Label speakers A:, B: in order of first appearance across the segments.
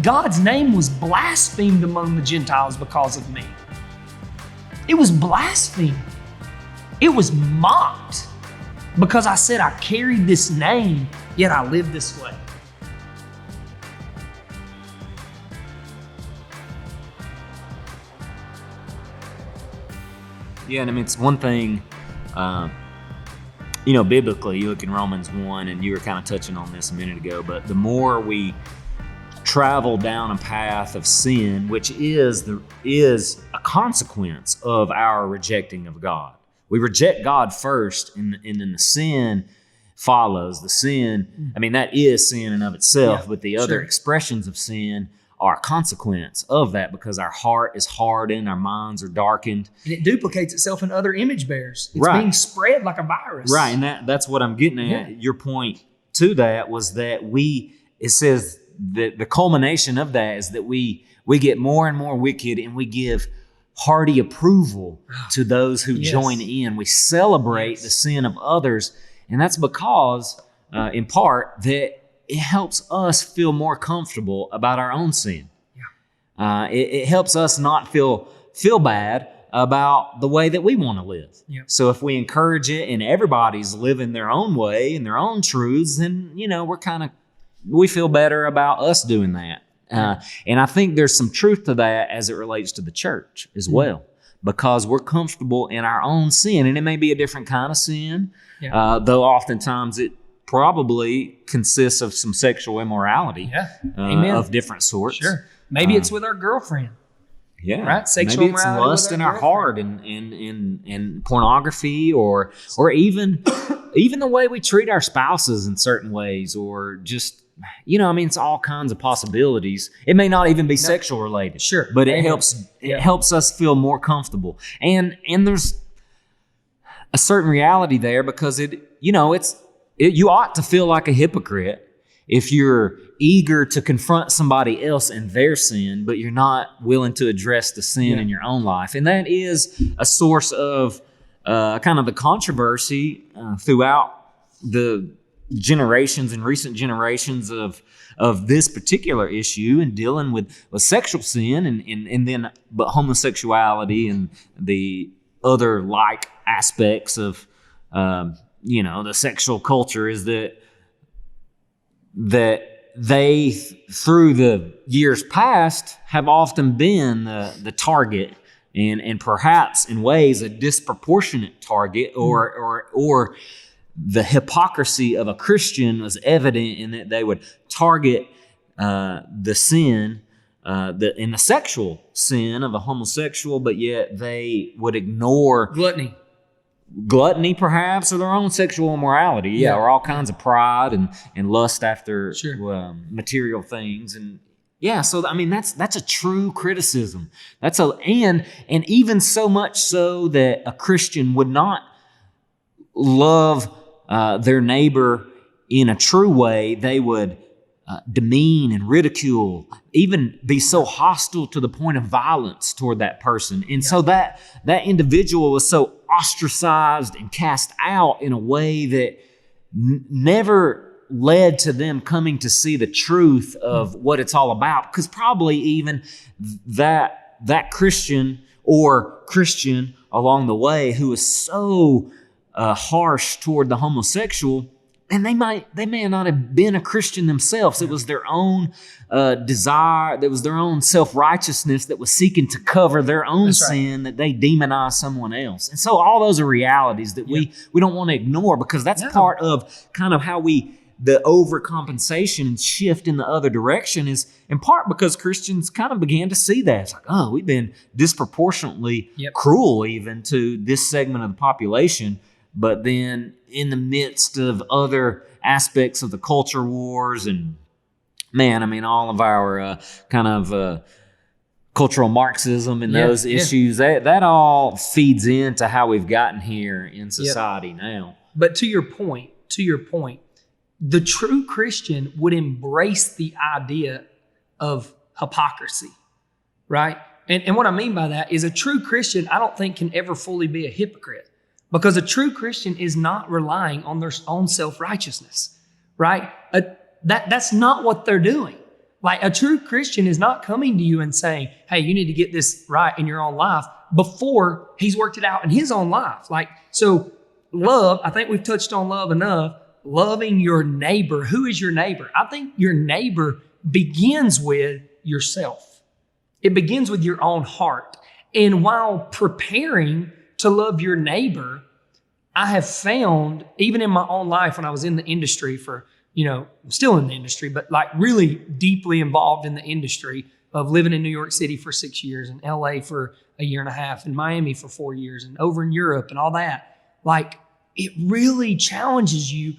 A: God's name was blasphemed among the Gentiles because of me. It was blasphemed. It was mocked because I said I carried this name, yet I live this way.
B: Yeah, and I mean, it's one thing, biblically, you look in Romans 1, and you were kind of touching on this a minute ago, but the more we travel down a path of sin, which is a consequence of our rejecting of God. We reject God first, and then the sin follows. The sin, I mean, that is sin in of itself, but the other expressions of sin are a consequence of that because our heart is hardened, our minds are darkened.
A: And it duplicates itself in other image bearers. It's being spread like a virus.
B: Right, and that's what I'm getting at. Yeah. Your point to that was that it says that the culmination of that is that we get more and more wicked, and we give hearty approval to those who join in. We celebrate the sin of others, and that's because, in part, that it helps us feel more comfortable about our own sin. Yeah. It helps us not feel bad about the way that we want to live. Yeah. So if we encourage it and everybody's living their own way and their own truths, then, we feel better about us doing that. And I think there's some truth to that as it relates to the church as well, because we're comfortable in our own sin, and it may be a different kind of sin, though oftentimes it probably consists of some sexual immorality of different sorts.
A: Sure. Maybe it's with our girlfriend.
B: Yeah.
A: Right? Sexual
B: maybe it's lust in our heart and pornography or even the way we treat our spouses in certain ways, or just, it's all kinds of possibilities. It may not even be sexual related.
A: Sure.
B: But it helps us feel more comfortable. And there's a certain reality there because you ought to feel like a hypocrite if you're eager to confront somebody else in their sin, but you're not willing to address the sin in your own life. And that is a source of kind of the controversy throughout the generations and recent generations of this particular issue and dealing with sexual sin and then but homosexuality and the other like aspects of the sexual culture is that they, through the years past, have often been the target and perhaps in ways a disproportionate target, or the hypocrisy of a Christian was evident in that they would target the sin, in the sexual sin of a homosexual, but yet they would ignore gluttony perhaps, or their own sexual immorality, or all kinds of pride and lust after material things. And so I mean that's a true criticism. And even so much so that a Christian would not love their neighbor in a true way. They would demean and ridicule, even be so hostile to the point of violence toward that person. And so that individual was so ostracized and cast out in a way that never led to them coming to see the truth of what it's all about. Because probably even that Christian or Christian along the way who was so harsh toward the homosexual, and they may not have been a Christian themselves. It was their own desire. That was their own self-righteousness that was seeking to cover their own sin, that they demonize someone else. And so all those are realities that we don't want to ignore, because that's part of kind of how the overcompensation and shift in the other direction is in part because Christians kind of began to see that. It's like, we've been disproportionately cruel even to this segment of the population. But then in the midst of other aspects of the culture wars and, all of our kind of cultural Marxism and those issues, that all feeds into how we've gotten here in society now.
A: But to your point, the true Christian would embrace the idea of hypocrisy, right? And what I mean by that is a true Christian, I don't think, can ever fully be a hypocrite. Because a true Christian is not relying on their own self-righteousness, right? That's not what they're doing. Like a true Christian is not coming to you and saying, hey, you need to get this right in your own life before he's worked it out in his own life. Like, so love, I think we've touched on love enough. Loving your neighbor. Who is your neighbor? I think your neighbor begins with yourself. It begins with your own heart. And while preparing to love your neighbor, I have found, even in my own life when I was in the industry for, I'm still in the industry, but like really deeply involved in the industry of living in New York City for 6 years and LA for a year and a half and Miami for 4 years and over in Europe and all that. Like, it really challenges you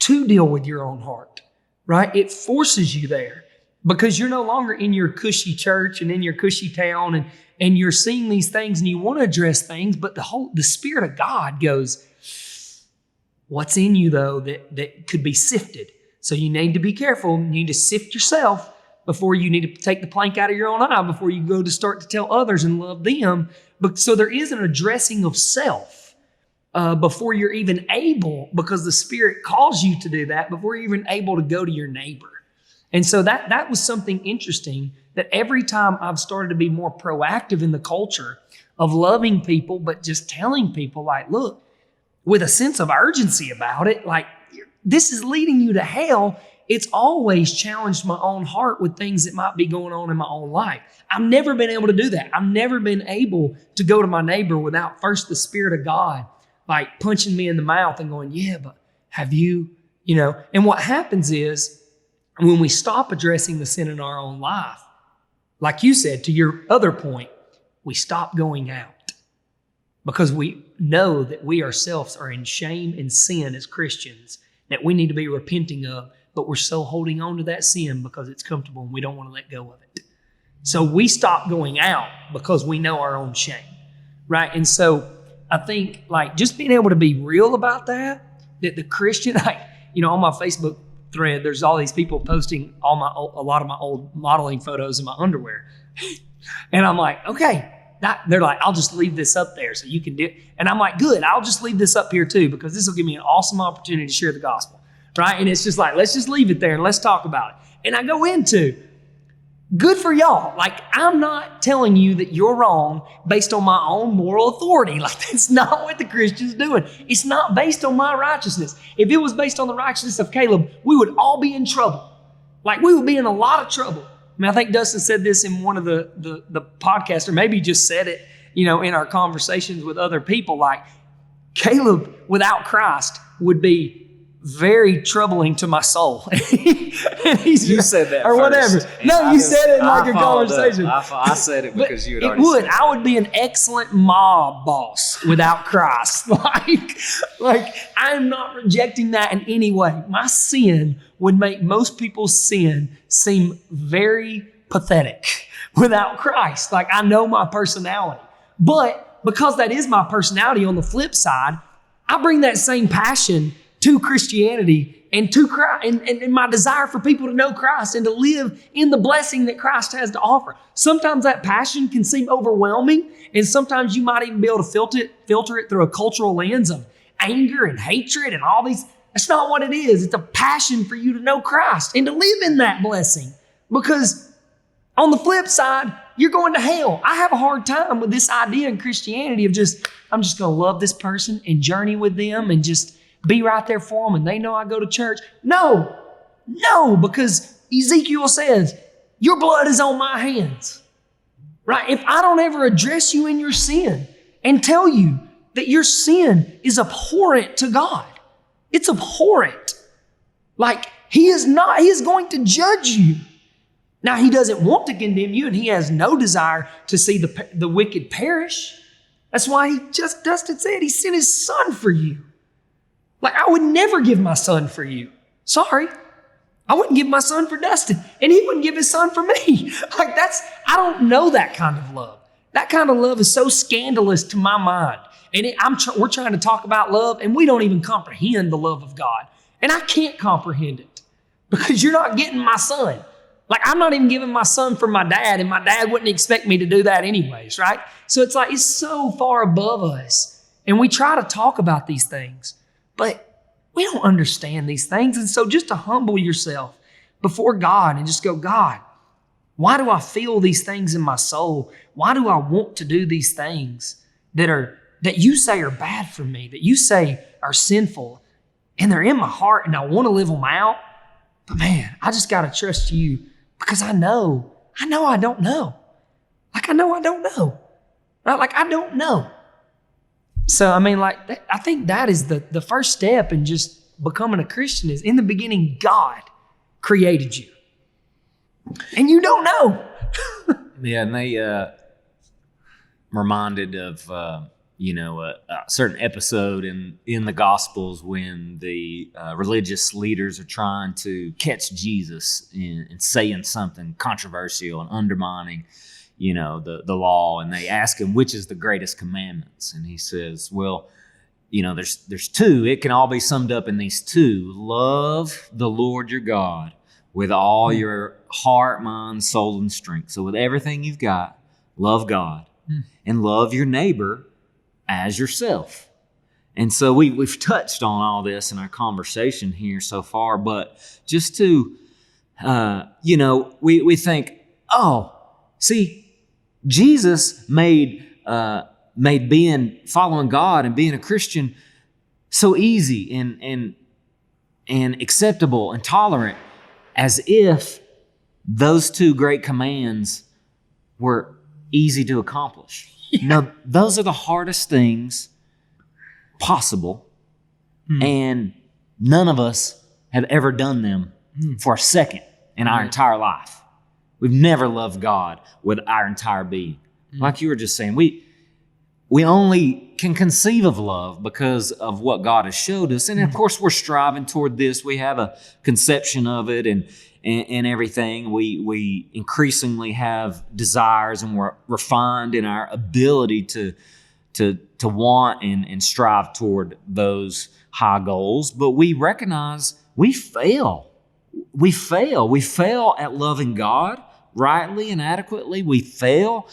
A: to deal with your own heart, right? It forces you there because you're no longer in your cushy church and in your cushy town and you're seeing these things and you want to address things, but the Spirit of God goes, what's in you though that could be sifted? So you need to be careful. You need to sift yourself before you need to take the plank out of your own eye before you go to start to tell others and love them. But so there is an addressing of self. Before you're even able, because the Spirit calls you to do that, before you're even able to go to your neighbor. And so that was something interesting, that every time I've started to be more proactive in the culture of loving people, but just telling people like, look, with a sense of urgency about it, like this is leading you to hell. It's always challenged my own heart with things that might be going on in my own life. I've never been able to do that. I've never been able to go to my neighbor without first the Spirit of God like punching me in the mouth and going, yeah, but have you, and what happens is when we stop addressing the sin in our own life, like you said, to your other point, we stop going out because we know that we ourselves are in shame and sin as Christians that we need to be repenting of, but we're so holding on to that sin because it's comfortable and we don't want to let go of it. So we stop going out because we know our own shame, right? And so I think like just being able to be real about that the Christian, on my Facebook thread, there's all these people posting a lot of my old modeling photos in my underwear. And I'm like, okay, they're like, I'll just leave this up there so you can do it. And I'm like, good, I'll just leave this up here too, because this will give me an awesome opportunity to share the gospel, right? And it's just like, let's just leave it there and let's talk about it. And I go into, good for y'all. Like, I'm not telling you that you're wrong based on my own moral authority. Like, that's not what the Christian's doing. It's not based on my righteousness. If it was based on the righteousness of Caleb, we would all be in trouble. Like, we would be in a lot of trouble. I mean, I think Dustin said this in one of the podcasts, or maybe just said it, in our conversations with other people. Like, Caleb without Christ would be very troubling to my soul. You
B: said that
A: or
B: first,
A: whatever. No, you said it in like a conversation.
B: I said it because you had already
A: said it.
B: Said
A: I would be an excellent mob boss without Christ. like I'm not rejecting that in any way. My sin would make most people's sin seem very pathetic without Christ. Like, I know my personality. But because that is my personality, on the flip side, I bring that same passion to Christianity and to Christ and my desire for people to know Christ and to live in the blessing that Christ has to offer. Sometimes that passion can seem overwhelming, and sometimes you might even be able to filter it through a cultural lens of anger and hatred and all these. That's not what it is. It's a passion for you to know Christ and to live in that blessing. Because on the flip side, you're going to hell. I have a hard time with this idea in Christianity of I'm just going to love this person and journey with them and just be right there for them, and they know I go to church. No, because Ezekiel says, your blood is on my hands, right? If I don't ever address you in your sin and tell you that your sin is abhorrent to God, it's abhorrent. Like, He is going to judge you. Now, He doesn't want to condemn you, and He has no desire to see the wicked perish. That's why Dustin said He sent His Son for you. Like, I would never give my son for you. Sorry. I wouldn't give my son for Dustin, and he wouldn't give his son for me. Like, I don't know that kind of love. That kind of love is so scandalous to my mind. And we're trying to talk about love, and we don't even comprehend the love of God. And I can't comprehend it because you're not getting my son. Like, I'm not even giving my son for my dad, and my dad wouldn't expect me to do that anyways, right? So it's like, it's so far above us. And we try to talk about these things, but we don't understand these things. And so just to humble yourself before God and just go, God, why do I feel these things in my soul? Why do I want to do these things that you say are bad for me, that you say are sinful, and they're in my heart and I want to live them out? But man, I just got to trust you because I know I don't know. Like I know I don't know. Right? Like I don't know. So, I mean, like, I think that is the first step in just becoming a Christian is in the beginning, God created you. And you don't know.
B: Yeah, and they reminded of, a certain episode in the Gospels when the religious leaders are trying to catch Jesus in saying something controversial and undermining, the law. And they ask him, which is the greatest commandments? And he says, well, there's two. It can all be summed up in these two. Love the Lord your God with all your heart, mind, soul, and strength. So with everything you've got, love God and love your neighbor as yourself. And so we've touched on all this in our conversation here so far, but just to, we think, see, Jesus made following God and being a Christian so easy and acceptable and tolerant, as if those two great commands were easy to accomplish. Yeah. No, those are the hardest things possible, and none of us have ever done them for a second in our entire life. We've never loved God with our entire being. Like you were just saying, we only can conceive of love because of what God has showed us. And of course, we're striving toward this. We have a conception of it and everything. We increasingly have desires, and we're refined in our ability to want and strive toward those high goals. But we recognize we fail. We fail. We fail at loving God rightly and adequately. We fail.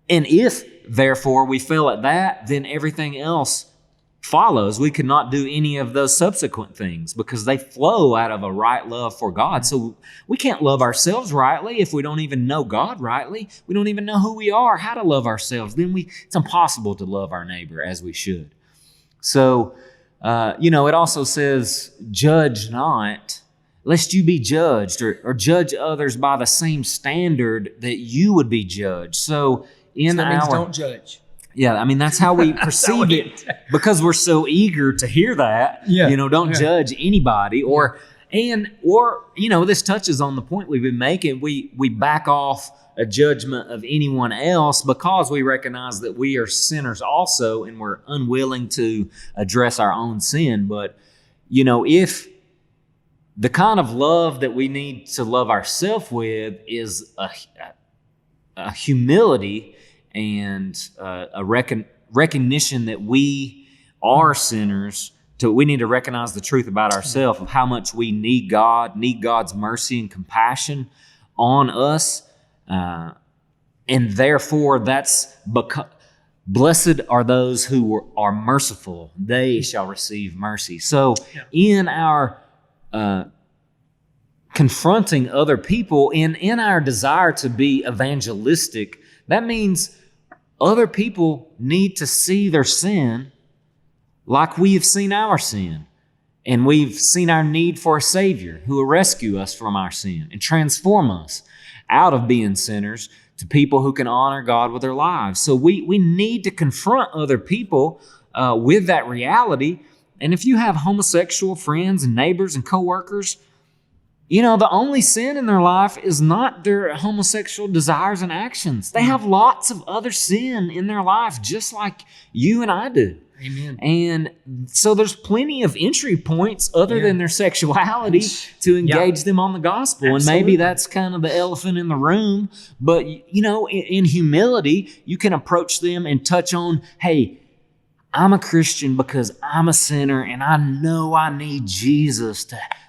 B: And if, therefore, we fail at that, then everything else follows. We could not do any of those subsequent things because they flow out of a right love for God. So we can't love ourselves rightly if we don't even know God rightly. We don't even know who we are, how to love ourselves. Then it's impossible to love our neighbor as we should. So, it also says, judge not, lest you be judged, or judge others by the same standard that you would be judged. So that means
A: don't judge.
B: Yeah, I mean, that's how we perceive it because we're so eager to hear that. Yeah. Don't judge anybody. Or this touches on the point we've been making. We back off a judgment of anyone else because we recognize that we are sinners also, and we're unwilling to address our own sin. But, if the kind of love that we need to love ourselves with is a humility and a recognition that we are sinners, we need to recognize the truth about ourselves of how much we need God, need God's mercy and compassion on us. And therefore, that's because blessed are those who are merciful. They shall receive mercy. So in our confronting other people, in our desire to be evangelistic, that means other people need to see their sin like we have seen our sin. And we've seen our need for a Savior who will rescue us from our sin and transform us out of being sinners to people who can honor God with their lives. So we need to confront other people with that reality. And if you have homosexual friends and neighbors and coworkers, the only sin in their life is not their homosexual desires and actions. They have lots of other sin in their life, just like you and I do.
A: Amen.
B: And so there's plenty of entry points other than their sexuality to engage them on the gospel. Absolutely. And maybe that's kind of the elephant in the room. But, in humility, you can approach them and touch on, hey, I'm a Christian because I'm a sinner and I know I need Jesus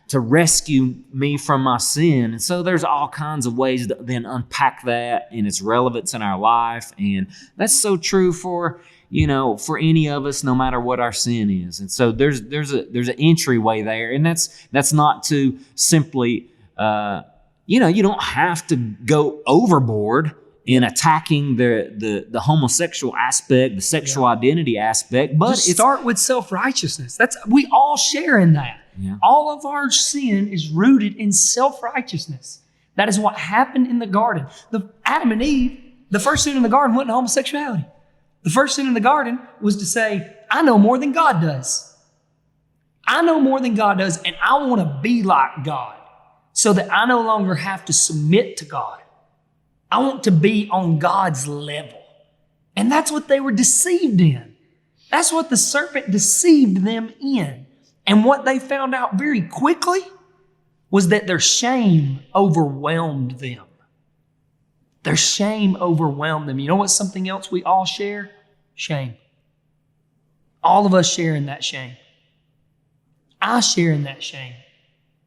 B: to rescue me from my sin. And so there's all kinds of ways to then unpack that and its relevance in our life. And that's so true for any of us, no matter what our sin is. And so there's an entryway there. And that's not to simply you don't have to go overboard in attacking the homosexual aspect, the sexual identity aspect, but
A: just start with self-righteousness. We all share in that.
B: Yeah.
A: All of our sin is rooted in self-righteousness. That is what happened in the garden. Adam and Eve, the first sin in the garden wasn't homosexuality. The first sin in the garden was to say, I know more than God does. I know more than God does, and I want to be like God so that I no longer have to submit to God. I want to be on God's level. And that's what they were deceived in. That's what the serpent deceived them in. And what they found out very quickly was that their shame overwhelmed them. Their shame overwhelmed them. You know what's something else we all share? Shame. All of us share in that shame. I share in that shame.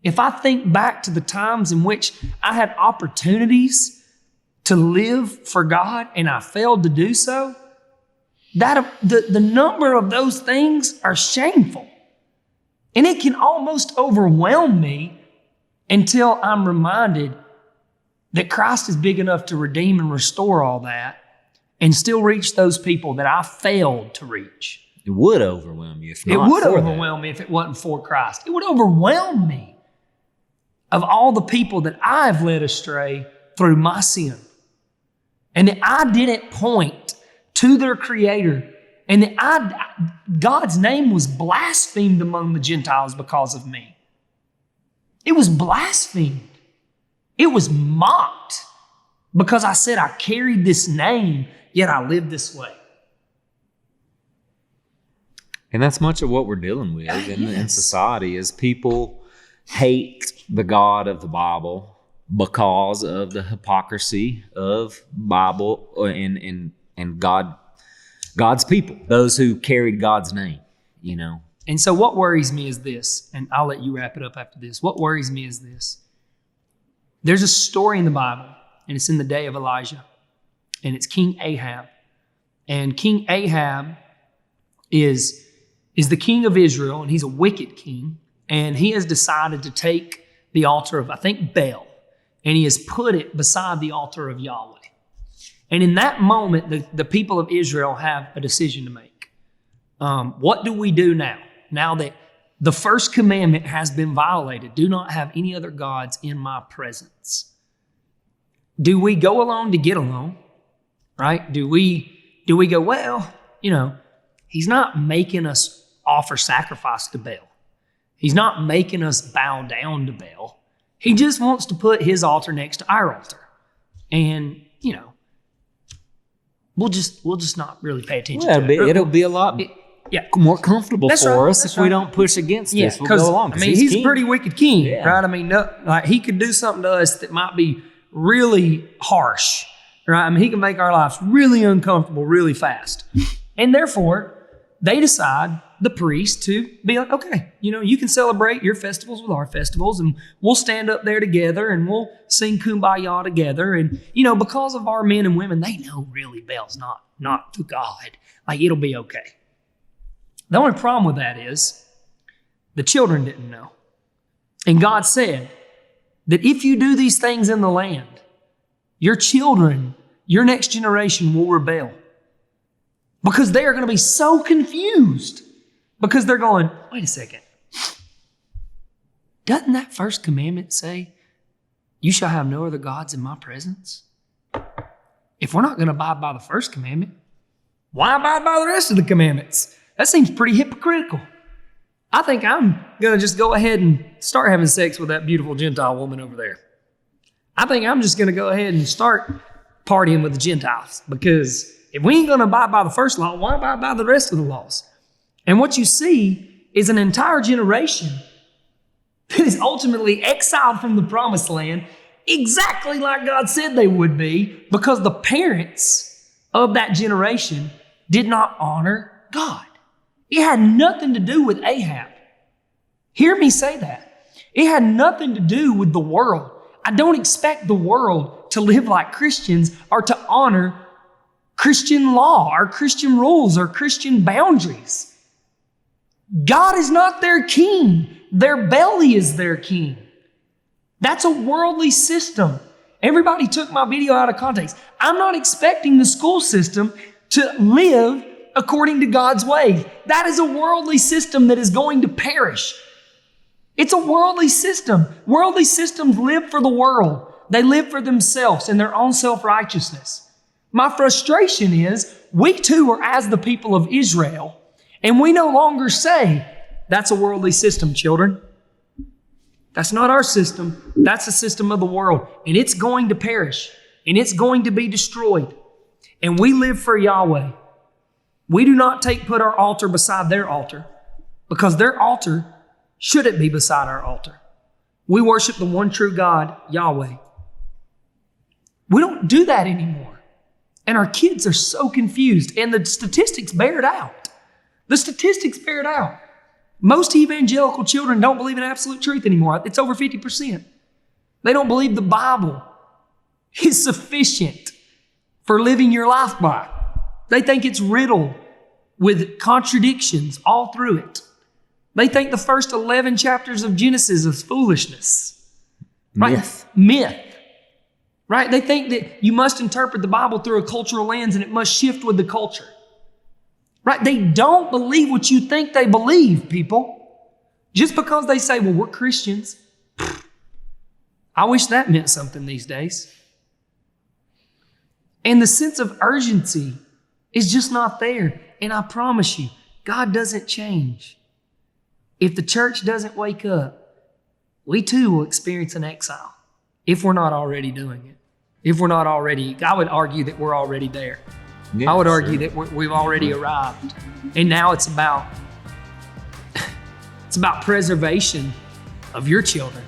A: If I think back to the times in which I had opportunities to live for God and I failed to do so, the number of those things are shameful. And it can almost overwhelm me until I'm reminded that Christ is big enough to redeem and restore all that and still reach those people that I failed to reach.
B: It would overwhelm you if not.
A: It would overwhelm me if it wasn't for Christ. It would overwhelm me of all the people that I've led astray through my sin. And that I didn't point to their Creator. And that God's name was blasphemed among the Gentiles because of me. It was blasphemed. It was mocked because I said I carried this name, yet I lived this way.
B: And that's much of what we're dealing with in society is people hate the God of the Bible because of the hypocrisy of Bible and God's people, those who carried God's name,
A: And so what worries me is this, and I'll let you wrap it up after this. What worries me is this. There's a story in the Bible, and it's in the day of Elijah, and it's King Ahab. And King Ahab is the king of Israel, and he's a wicked king, and he has decided to take the altar of, I think, Baal, and he has put it beside the altar of Yahweh. And in that moment, the people of Israel have a decision to make. What do we do now? Now that the first commandment has been violated, do not have any other gods in my presence. Do we go along to get along? Right? Do we go, well, he's not making us offer sacrifice to Baal. He's not making us bow down to Baal. He just wants to put his altar next to our altar. And, we'll just not really pay attention to it.
B: It'll be a lot more comfortable for us if we don't push against this. We'll go along.
A: He's a pretty wicked king, right? He could do something to us that might be really harsh, right? He can make our lives really uncomfortable really fast. And therefore, they decide, the priest, to be like, okay, you can celebrate your festivals with our festivals, and we'll stand up there together and we'll sing Kumbaya together. And, because of our men and women, they know really Baal's not the God. It'll be okay. The only problem with that is the children didn't know. And God said that if you do these things in the land, your children, your next generation will rebel. Because they are going to be so confused. Because they're going, wait a second. Doesn't that first commandment say, you shall have no other gods in my presence? If we're not going to abide by the first commandment, why abide by the rest of the commandments? That seems pretty hypocritical. I think I'm going to just go ahead and start having sex with that beautiful Gentile woman over there. I think I'm just going to go ahead and start partying with the Gentiles, because if we ain't going to abide by the first law, why abide by the rest of the laws? And what you see is an entire generation that is ultimately exiled from the promised land, exactly like God said they would be, because the parents of that generation did not honor God. It had nothing to do with Ahab. Hear me say that. It had nothing to do with the world. I don't expect the world to live like Christians or to honor Christian law or Christian rules or Christian boundaries. God is not their king. Their belly is their king. That's a worldly system. Everybody took my video out of context. I'm not expecting the school system to live according to God's ways. That is a worldly system that is going to perish. It's a worldly system. Worldly systems live for the world. They live for themselves and their own self-righteousness. My frustration is we too are as the people of Israel, and we no longer say, that's a worldly system, children. That's not our system. That's the system of the world. And it's going to perish. And it's going to be destroyed. And we live for Yahweh. We do not put our altar beside their altar, because their altar shouldn't be beside our altar. We worship the one true God, Yahweh. We don't do that anymore. And our kids are so confused. And the statistics bear it out. The statistics bear it out. Most evangelical children don't believe in absolute truth anymore. It's over 50%. They don't believe the Bible is sufficient for living your life by. They think it's riddled with contradictions all through it. They think the first 11 chapters of Genesis is foolishness. Right? Myth. Right? They think that you must interpret the Bible through a cultural lens and it must shift with the culture. Right? They don't believe what you think they believe, people. Just because they say, well, we're Christians. I wish that meant something these days. And the sense of urgency is just not there. And I promise you, God doesn't change. If the church doesn't wake up, we too will experience an exile. If we're not already doing it. If we're not already, I would argue that we're already there.
B: Yeah,
A: I would argue that we've already arrived. And now it's about preservation of your children.